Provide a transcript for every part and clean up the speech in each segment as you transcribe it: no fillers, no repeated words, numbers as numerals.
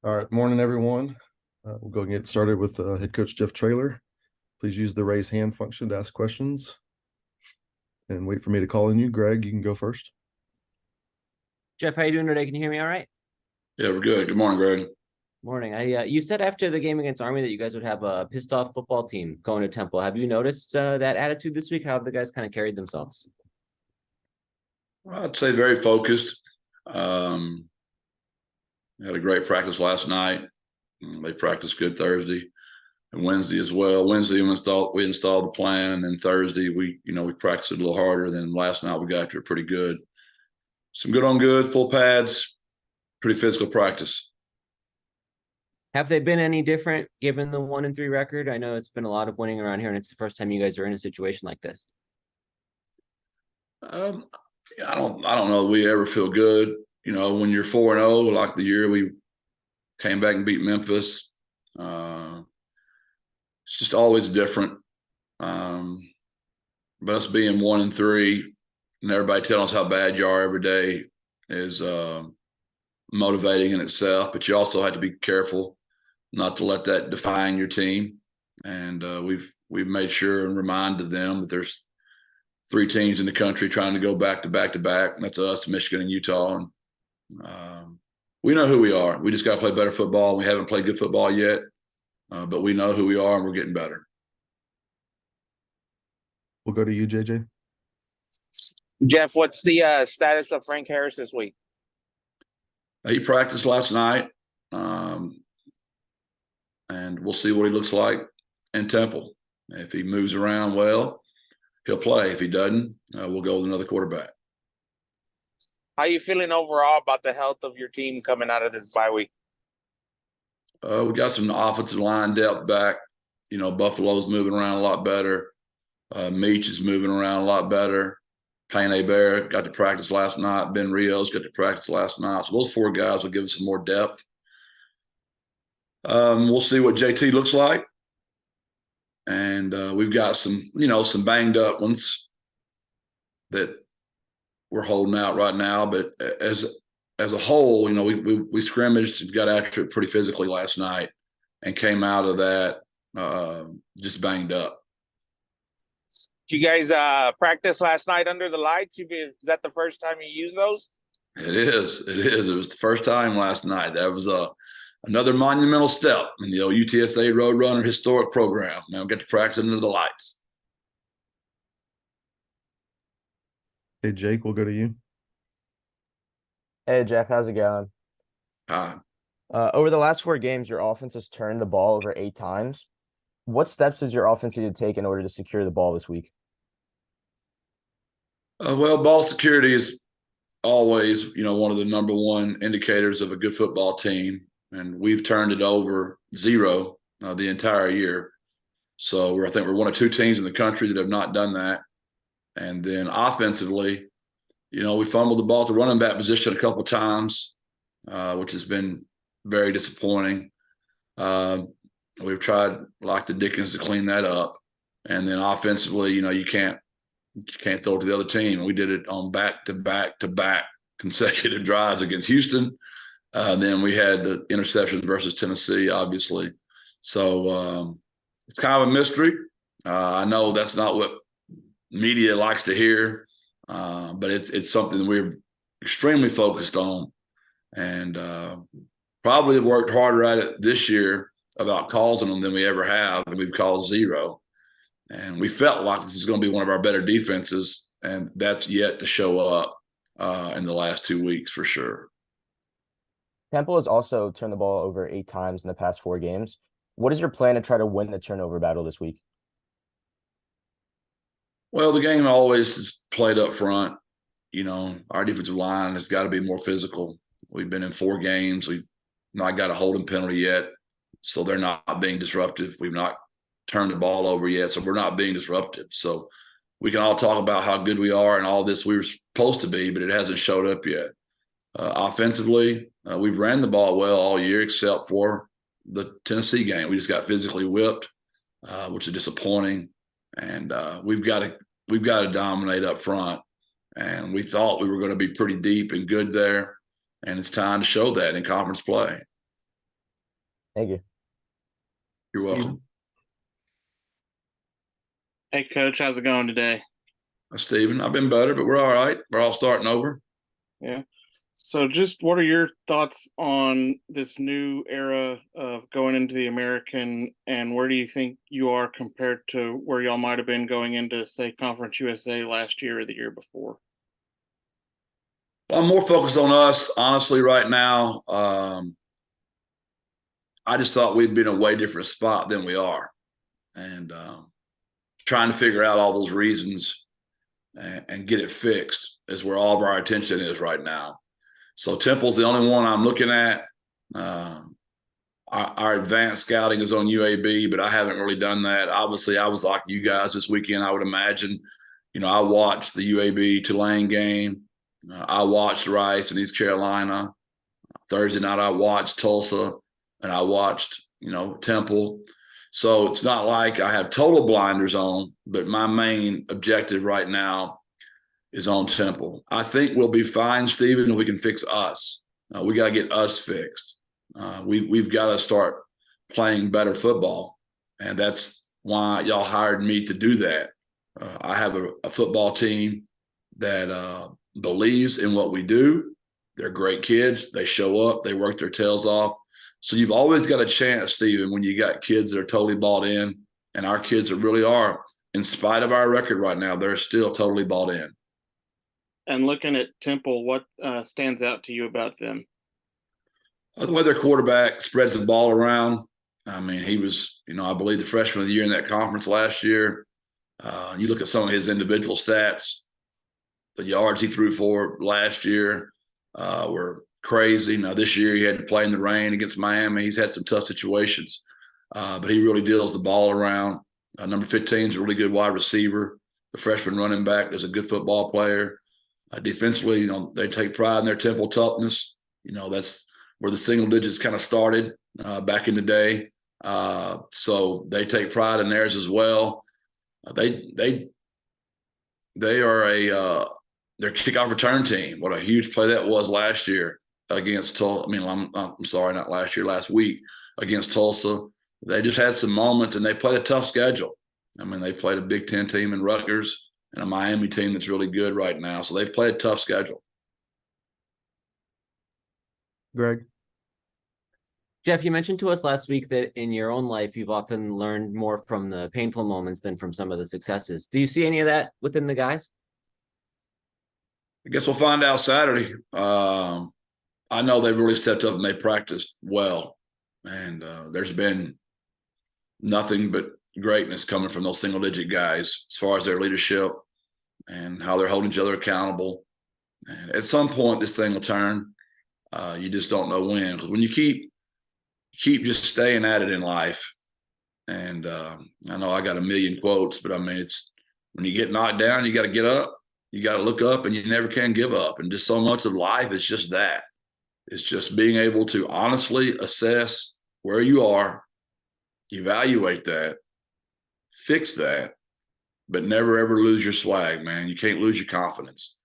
All right, morning, everyone. We'll go and get started with head coach Jeff Traylor. Please use the raise hand function to ask questions and wait for me to call on you. Greg, you can go first. Jeff, how you doing today? Can you hear me all right? Yeah, we're good. Good morning, Greg. Morning. You said after the game against Army that you guys would have a pissed off football team going to Temple. Have you noticed that attitude this week? How have the guys kind of carried themselves? I'd say very focused. Had a great practice last night. They practiced good Thursday and Wednesday as well. Wednesday we installed the plan, and then Thursday we practiced it a little harder. Then last night we got to it pretty good. Some good on good, full pads, pretty physical practice. Have they been any different given the 1-3 record? I know it's been a lot of winning around here, and it's the first time you guys are in a situation like this. I don't know that we ever feel good. When you're 4-0, like the year we came back and beat Memphis, it's just always different. But us being 1-3 and everybody telling us how bad you are every day is motivating in itself. But you also have to be careful not to let that define your team. And we've made sure and reminded them that there's 3 teams in the country trying to go back to back to back. And that's us, Michigan and Utah. And we know who we are. We just got to play better football. We haven't played good football yet, but we know who we are and we're getting better. We'll go to you, JJ. Jeff, what's the status of Frank Harris this week? He practiced last night, and we'll see what he looks like in Temple. If he moves around well, he'll play. If he doesn't, we'll go with another quarterback. How are you feeling overall about the health of your team coming out of this bye week? We got some offensive line depth back. Buffalo's moving around a lot better. Meach is moving around a lot better. Payne Bear got to practice last night. Ben Rios got to practice last night. So those 4 guys will give us some more depth. We'll see what JT looks like. And we've got some banged up ones that we're holding out right now. But as a whole, we scrimmaged and got after it pretty physically last night and came out of that just banged up. Did you guys practice last night under the lights? Is that the first time you used those? It is. It was the first time last night. That was another monumental step in the old UTSA Roadrunner historic program. Now we get to practice under the lights. Hey, Jake, we'll go to you. Hey, Jeff, how's it going? Hi. Over the last 4 games, your offense has turned the ball over 8 times. What steps does your offense need to take in order to secure the ball this week? Well, ball security is always, one of the number one indicators of a good football team. And we've turned it over 0 the entire year. So I think we're one of 2 teams in the country that have not done that. And then offensively, we fumbled the ball at the running back position a couple of times, which has been very disappointing. We've tried like the Dickens to clean that up. And then offensively, you can't throw it to the other team. We did it on back-to-back consecutive drives against Houston. Then we had the interceptions versus Tennessee, obviously. So it's kind of a mystery. I know that's not what media likes to hear, but it's something we're extremely focused on, and probably worked harder at it this year about causing them than we ever have, and we've caused 0. And we felt like this is going to be one of our better defenses, and that's yet to show up in the last 2 weeks for sure. Temple has also turned the ball over 8 times in the past 4 games. What is your plan to try to win the turnover battle this week? Well, the game always is played up front. Our defensive line has got to be more physical. We've been in 4 games. We've not got a holding penalty yet, so they're not being disruptive. We've not turned the ball over yet, so we're not being disruptive. So we can all talk about how good we are and all this we were supposed to be, but it hasn't showed up yet. Offensively, we've ran the ball well all year except for the Tennessee game. We just got physically whipped, which is disappointing. And we've got to dominate up front. And we thought we were going to be pretty deep and good there. And it's time to show that in conference play. Thank you. You're Steven? welcome. Hey, Coach, how's it going today? Steven, I've been better, but we're all right. We're all starting over. Yeah. So, just what are your thoughts on this new era of going into the American, and where do you think you are compared to where y'all might have been going into, say, Conference USA last year or the year before? Well, I'm more focused on us, honestly, right now. I just thought we'd be in a way different spot than we are. And trying to figure out all those reasons and get it fixed is where all of our attention is right now. So Temple's the only one I'm looking at. Our advanced scouting is on UAB, but I haven't really done that. Obviously, I was like you guys this weekend, I would imagine. You know, I watched the UAB Tulane game. I watched Rice and East Carolina. Thursday night, I watched Tulsa, and I watched, Temple. So it's not like I have total blinders on, but my main objective right now is on Temple. I think we'll be fine, Stephen, if we can fix us. We got to get us fixed. We've got to start playing better football, and that's why y'all hired me to do that. I have a football team that believes in what we do. They're great kids. They show up. They work their tails off. So you've always got a chance, Stephen, when you got kids that are totally bought in, and our kids that really are, in spite of our record right now, they're still totally bought in. And looking at Temple, what stands out to you about them? The way their quarterback spreads the ball around. I mean, he was, I believe the freshman of the year in that conference last year. You look at some of his individual stats, the yards he threw for last year were crazy. Now, this year he had to play in the rain against Miami. He's had some tough situations, but he really deals the ball around. Number 15 is a really good wide receiver. The freshman running back is a good football player. Defensively, they take pride in their Temple toughness. That's where the single digits kind of started back in the day. So they take pride in theirs as well. They are their kickoff return team. What a huge play that was last year against Tulsa. I'm sorry, not last year, last week against Tulsa. They just had some moments, and they played a tough schedule. They played a Big Ten team in Rutgers and a Miami team that's really good right now. So they've played a tough schedule. Greg? Jeff, you mentioned to us last week that in your own life, you've often learned more from the painful moments than from some of the successes. Do you see any of that within the guys? I guess we'll find out Saturday. I know they really stepped up and they practiced well. And there's been nothing but greatness coming from those single-digit guys as far as their leadership and how they're holding each other accountable. And at some point, this thing will turn. You just don't know when. Because when you keep just staying at it in life, and I know I got a million quotes, but it's when you get knocked down, you got to get up. You got to look up, and you never can give up. And just so much of life is just that. It's just being able to honestly assess where you are, evaluate that, fix that, but never, ever lose your swag, man. You can't lose your confidence.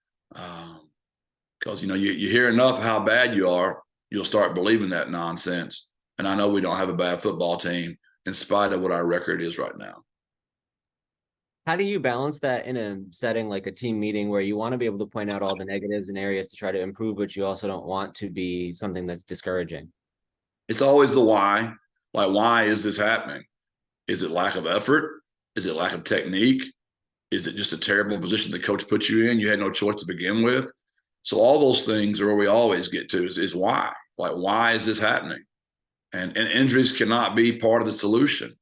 Because, you hear enough how bad you are, you'll start believing that nonsense. And I know we don't have a bad football team in spite of what our record is right now. How do you balance that in a setting like a team meeting where you want to be able to point out all the negatives and areas to try to improve, but you also don't want to be something that's discouraging? It's always the why. Like, why is this happening? Is it lack of effort? Is it lack of technique? Is it just a terrible position the coach put you in? You had no choice to begin with. So all those things are where we always get to is why. Like, why is this happening? And injuries cannot be part of the solution.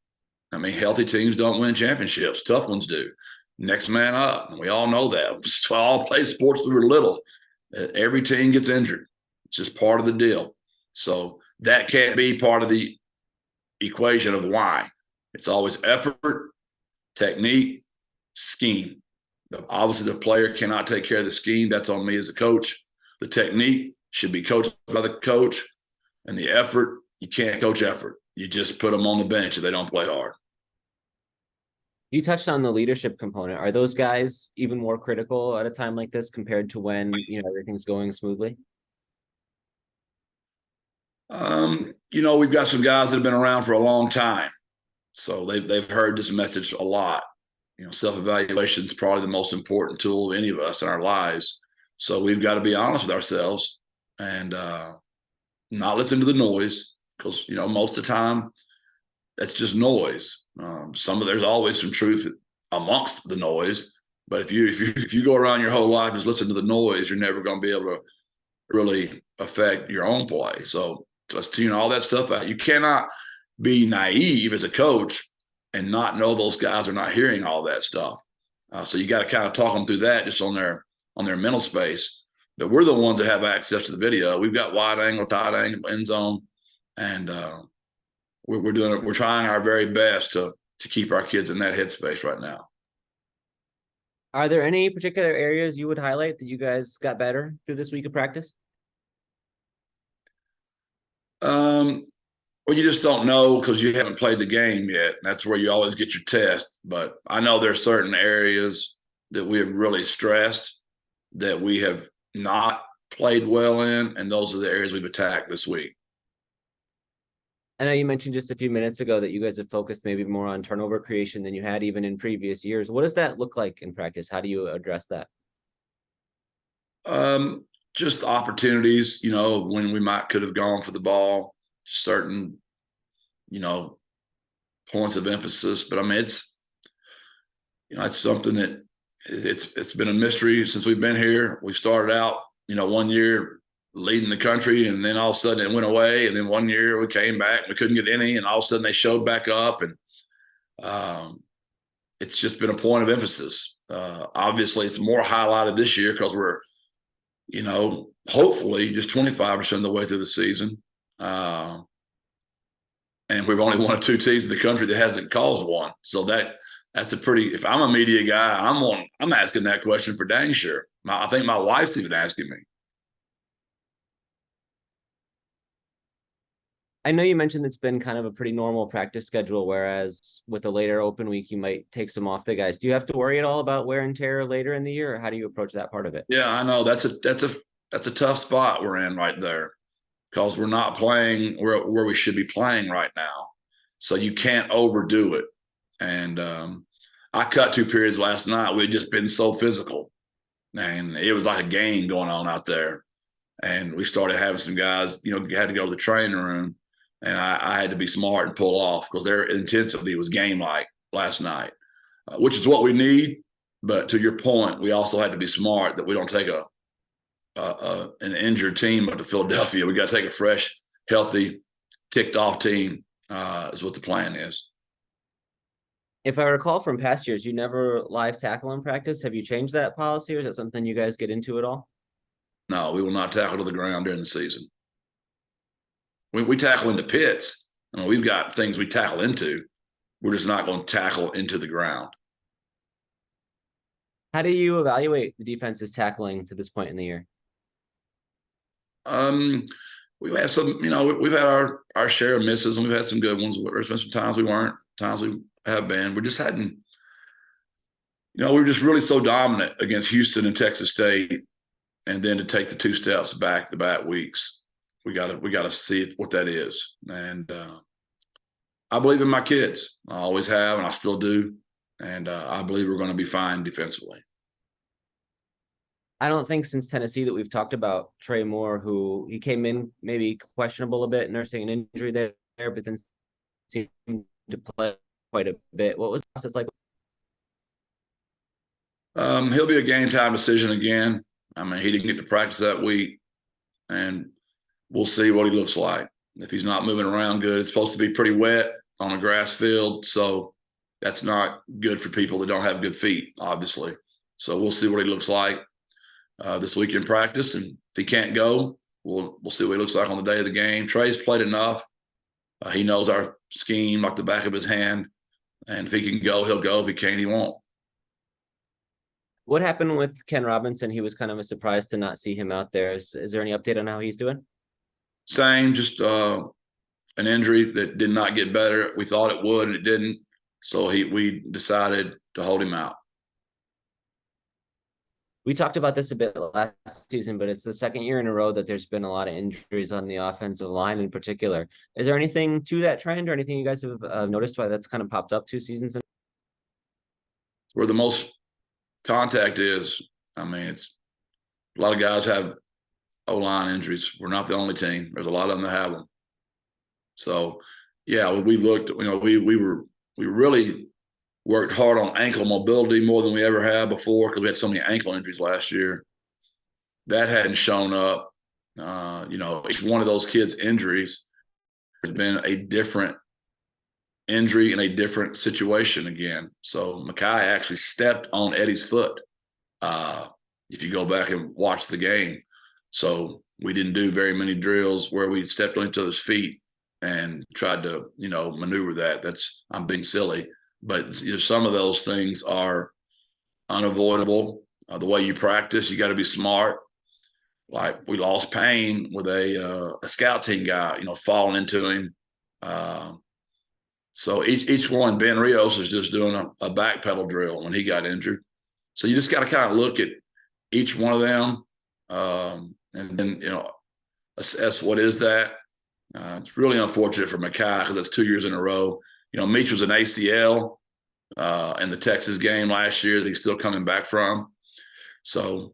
Healthy teams don't win championships. Tough ones do. Next man up. And we all know that. That's why I all played sports when we were little. Every team gets injured. It's just part of the deal. So that can't be part of the equation of why. It's always effort, technique, scheme. Obviously, the player cannot take care of the scheme. That's on me as a coach. The technique should be coached by the coach. And the effort, you can't coach effort. You just put them on the bench if they don't play hard. You touched on the leadership component. Are those guys even more critical at a time like this compared to when, everything's going smoothly? we've got some guys that have been around for a long time. So they've heard this message a lot. Self-evaluation is probably the most important tool of any of us in our lives. So we've got to be honest with ourselves and not listen to the noise, because most of the time that's just noise. There's always some truth amongst the noise, but if you go around your whole life just listen to the noise, you're never going to be able to really affect your own play. So let's tune all that stuff out. You cannot be naive as a coach and not know those guys are not hearing all that stuff. So you got to kind of talk them through that just on their mental space. But we're the ones that have access to the video. We've got wide angle, tight angle, end zone, and we're trying our very best to keep our kids in that headspace right now. Are there any particular areas you would highlight that you guys got better through this week of practice? Well, you just don't know because you haven't played the game yet. That's where you always get your test. But I know there are certain areas that we have really stressed that we have not played well in, and those are the areas we've attacked this week. I know you mentioned just a few minutes ago that you guys have focused maybe more on turnover creation than you had even in previous years. What does that look like in practice? How do you address that? Just opportunities, when we could have gone for the ball, certain, points of emphasis. But I mean, it's something that it's been a mystery since we've been here. We started out, 1 year leading the country, and then all of a sudden it went away. And then 1 year we came back, we couldn't get any, and all of a sudden they showed back up. And it's just been a point of emphasis. Obviously, it's more highlighted this year because we're, hopefully just 25% of the way through the season. And we've only one of two teams in the country that hasn't caused one. So that's a pretty, if I'm a media guy, I'm asking that question for dang sure. I think my wife's even asking me. I know you mentioned it's been kind of a pretty normal practice schedule, whereas with a later open week, you might take some off the guys. Do you have to worry at all about wear and tear later in the year, or how do you approach that part of it? Yeah, I know that's a tough spot we're in right there, because we're not playing where we should be playing right now. So you can't overdo it. And I cut 2 periods last night. We'd just been so physical, and it was like a game going on out there. And we started having some guys, had to go to the training room. And I had to be smart and pull off because their intensity was game-like last night, which is what we need. But to your point, we also had to be smart that we don't take an injured team up to Philadelphia. We got to take a fresh, healthy, ticked-off team is what the plan is. If I recall from past years, you never live tackle in practice. Have you changed that policy, or is that something you guys get into at all? No, we will not tackle to the ground during the season. We tackle into pits. I mean, we've got things we tackle into. We're just not going to tackle into the ground. How do you evaluate the defense's tackling to this point in the year? We've had some, we've had our share of misses, and we've had some good ones. There's been some times we weren't, times we have been. We just hadn't, we were just really so dominant against Houston and Texas State, and then to take the 2 steps back to back weeks. We got to see what that is. And I believe in my kids. I always have, and I still do. And I believe we're going to be fine defensively. I don't think since Tennessee that we've talked about Trey Moore, who he came in maybe questionable a bit, nursing an injury there, but then seemed to play quite a bit. What was the process like? He'll be a game time decision again. I mean, he didn't get to practice that week, and we'll see what he looks like. If he's not moving around good, it's supposed to be pretty wet on a grass field, so that's not good for people that don't have good feet, obviously. So we'll see what he looks like this week in practice, and if he can't go, we'll see what he looks like on the day of the game. Trey's played enough. He knows our scheme like the back of his hand, and if he can go, he'll go. If he can't, he won't. What happened with Ken Robinson? He was kind of a surprise to not see him out there. Is there any update on how he's doing? Same, just an injury that did not get better. We thought it would, and it didn't. So we decided to hold him out. We talked about this a bit last season, but it's the second year in a row that there's been a lot of injuries on the offensive line in particular. Is there anything to that trend or anything you guys have noticed why that's kind of popped up 2 seasons? Where the most contact is. I mean, it's a lot of guys have O-line injuries. We're not the only team. There's a lot of them that have them. So, yeah, we looked. We really worked hard on ankle mobility more than we ever have before because we had so many ankle injuries last year. That hadn't shown up. Each one of those kids' injuries has been a different injury in a different situation again. So Mekhi actually stepped on Eddie's foot. If you go back and watch the game. So we didn't do very many drills where we stepped on each other's feet and tried to, maneuver that. I'm being silly. But some of those things are unavoidable. The way you practice, you got to be smart. Like we lost Payne with a scout team guy, falling into him. So each one, Ben Rios is just doing a back pedal drill when he got injured. So you just got to kind of look at each one of them and then, assess what is that. It's really unfortunate for Mekhi because that's 2 years in a row. Meach was an ACL in the Texas game last year that he's still coming back from. So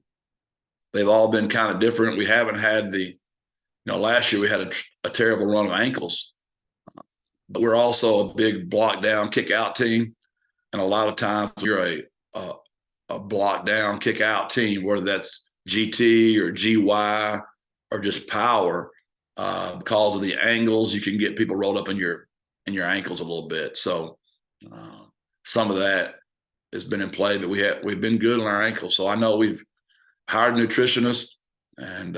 they've all been kind of different. We haven't had last year we had a terrible run of ankles. But we're also a big block down, kick out team. And a lot of times you're a block down, kick out team, whether that's GT or GY or just power. Because of the angles, you can get people rolled up in your ankles a little bit. So some of that has been in play, but we've been good on our ankles. So I know we've hired a nutritionist and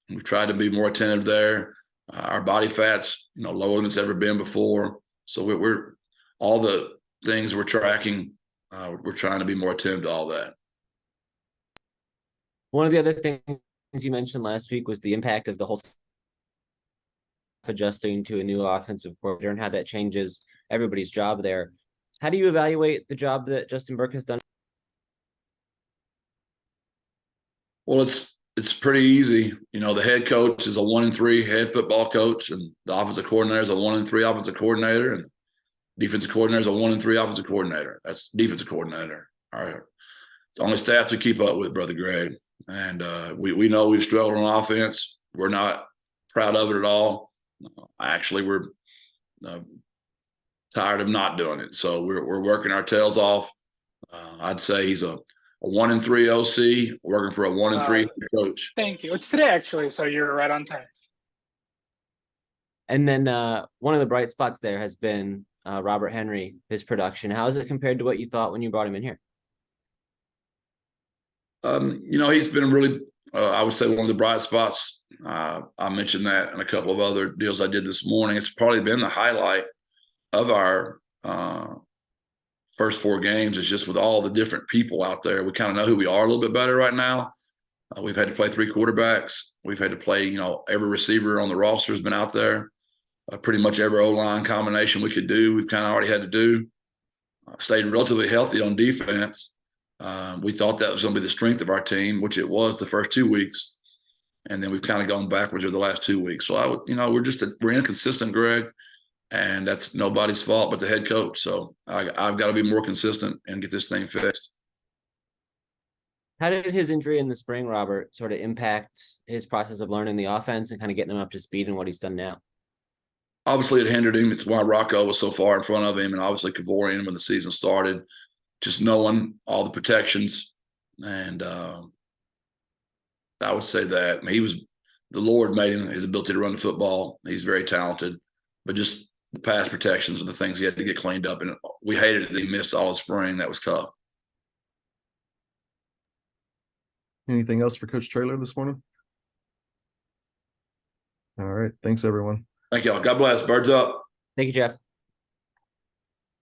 we've tried to be more attentive there. Our body fat's lower than it's ever been before. So we're all the things we're tracking. We're trying to be more attentive to all that. One of the other things you mentioned last week was the impact of the whole adjusting to a new offensive coordinator and how that changes everybody's job there. How do you evaluate the job that Justin Burke has done? Well, it's pretty easy. The head coach is a 1-3 head football coach, and the offensive coordinator is a 1-3 offensive coordinator, and defensive coordinator is a 1-3 offensive coordinator. That's defensive coordinator. All right. It's the only stats we keep up with, Brother Greg. And we know we've struggled on offense. We're not proud of it at all. Actually, we're tired of not doing it. So we're working our tails off. I'd say he's a 1-3 OC working for a 1-3 coach. Thank you. It's today, actually, so you're right on time. And then one of the bright spots there has been Robert Henry, his production. How is it compared to what you thought when you brought him in here? He's been really, I would say, one of the bright spots. I mentioned that and a couple of other deals I did this morning. It's probably been the highlight of our first 4 games. Is just with all the different people out there. We kind of know who we are a little bit better right now. We've had to play 3 quarterbacks. We've had to play, every receiver on the roster has been out there. Pretty much every O-line combination we could do, we've kind of already had to do. Stayed relatively healthy on defense. We thought that was going to be the strength of our team, which it was the first 2 weeks. And then we've kind of gone backwards over the last 2 weeks. So we're inconsistent, Greg, and that's nobody's fault but the head coach. So I've got to be more consistent and get this thing fixed. How did his injury in the spring, Robert, sort of impact his process of learning the offense and kind of getting him up to speed in what he's done now? Obviously, it hindered him. It's why Rocco was so far in front of him, and obviously Kavorian when the season started. Just knowing all the protections, and I would say that the Lord made him his ability to run the football. He's very talented, but just the pass protections and the things he had to get cleaned up, and we hated it that he missed all of spring. That was tough. Anything else for Coach Traylor this morning? All right. Thanks, everyone. Thank y'all. God bless. Birds up. Thank you, Jeff.